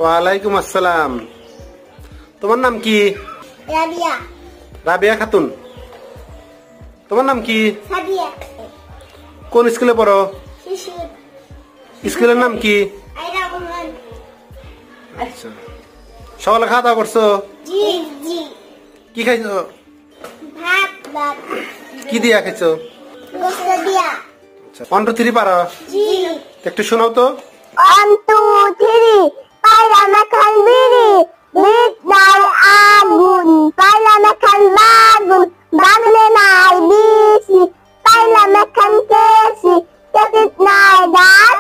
ওয়ালাইকুম আসসালাম। তোমার নাম কি? রাবিয়া। রাবিয়া খাতুন। তোমার নাম কি? সাদিয়া। কোন স্কুলে পড়ো? শিশির। স্কুলের নাম কি? আইরা রহমান। আচ্ছা, সকালে খাওয়া দাওয়া করছো? জি জি। কি খাইছো? ভাত। কি দিয়া খাইছো? গোস্ত দিয়া। আচ্ছা, 1 2 3 পারো? জি। একটু শোনাও তো। 1 2 3 পায়রা মাখান বিড়ি বিদ্যার আগুন পায়রা মাখান বাগুন বাগলে নাই বিসি পায়রা মাখান কেসি কেসিত নাই দাঁত